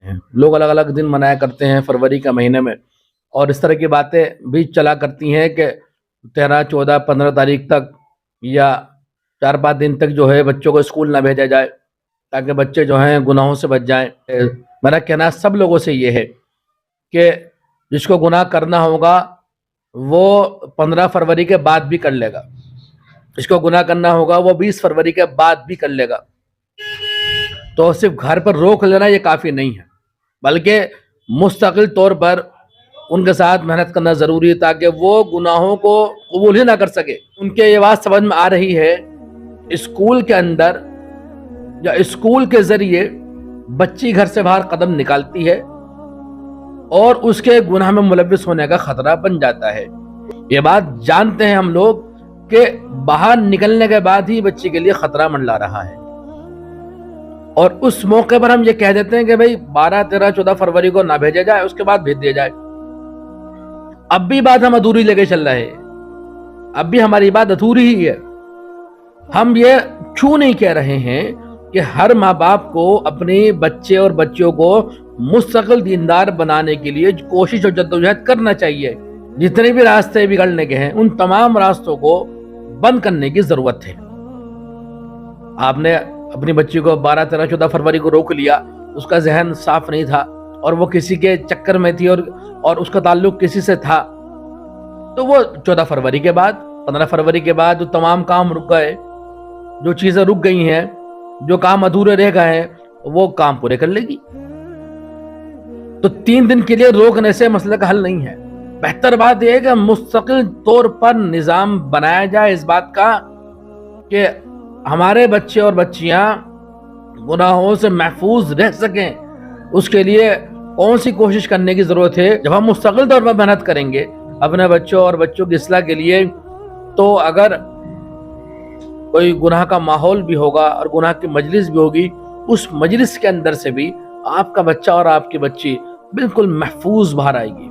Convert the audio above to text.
ہیں. لوگ الگ الگ دن منایا کرتے ہیں فروری کے مہینے میں، اور اس طرح کی باتیں بھی چلا کرتی ہیں کہ 13 14 15 تاریخ تک یا 4 5 دن تک جو ہے بچوں کو اسکول نہ بھیجا جائے تاکہ بچے جو ہیں گناہوں سے بچ جائیں. میرا کہنا سب لوگوں سے یہ ہے کہ جس کو گناہ کرنا ہوگا وہ 15 فروری کے بعد بھی کر لے گا، جس کو گناہ کرنا ہوگا وہ 20 فروری کے بعد بھی کر لے گا. تو صرف گھر پر روک لینا یہ کافی نہیں ہے، بلکہ مستقل طور پر ان کے ساتھ محنت کرنا ضروری ہے تاکہ وہ گناہوں کو قبول ہی نہ کر سکے. ان کے یہ بات سمجھ میں آ رہی ہے، اسکول کے اندر یا اسکول کے ذریعے بچی گھر سے باہر قدم نکالتی ہے اور اس کے گناہ میں ملوث ہونے کا خطرہ بن جاتا ہے. یہ بات جانتے ہیں ہم لوگ کہ باہر نکلنے کے بعد ہی بچی کے لیے خطرہ منڈلا رہا ہے، اور اس موقع پر ہم یہ کہہ دیتے ہیں کہ بھئی 12 13 14 فروری کو نہ بھیجا جائے، اس کے بعد بھیج دیا جائے. اب بھی بات ہم ادھوری لے کے چل رہے ہیں، اب بھی ہماری بات ادھوری ہی ہے. ہم یہ کیوں نہیں کہہ رہے ہیں کہ ہر ماں باپ کو اپنے بچے اور بچیوں کو مستقل دیندار بنانے کے لیے کوشش اور جدوجہد کرنا چاہیے. جتنے بھی راستے بگڑنے کے ہیں ان تمام راستوں کو بند کرنے کی ضرورت ہے. آپ نے اپنی بچی کو 12 13 14 فروری کو روک لیا، اس کا ذہن صاف نہیں تھا اور وہ کسی کے چکر میں تھی اور اس کا تعلق کسی سے تھا، تو وہ 14 فروری کے بعد 15 فروری کے بعد جو تمام کام رک گئے، جو چیزیں رک گئی ہیں، جو کام ادھورے رہ گئے ہیں، وہ کام پورے کر لے گی. تو 3 دن کے لیے روکنے سے مسئلہ کا حل نہیں ہے. بہتر بات یہ ہے کہ مستقل طور پر نظام بنایا جائے اس بات کا کہ ہمارے بچے اور بچیاں گناہوں سے محفوظ رہ سکیں. اس کے لیے کون سی کوشش کرنے کی ضرورت ہے؟ جب ہم مستقل طور پر محنت کریں گے اپنے بچوں اور بچوں کی اصلاح کے لیے، تو اگر کوئی گناہ کا ماحول بھی ہوگا اور گناہ کی مجلس بھی ہوگی، اس مجلس کے اندر سے بھی آپ کا بچہ اور آپ کی بچی بالکل محفوظ باہر آئے گی.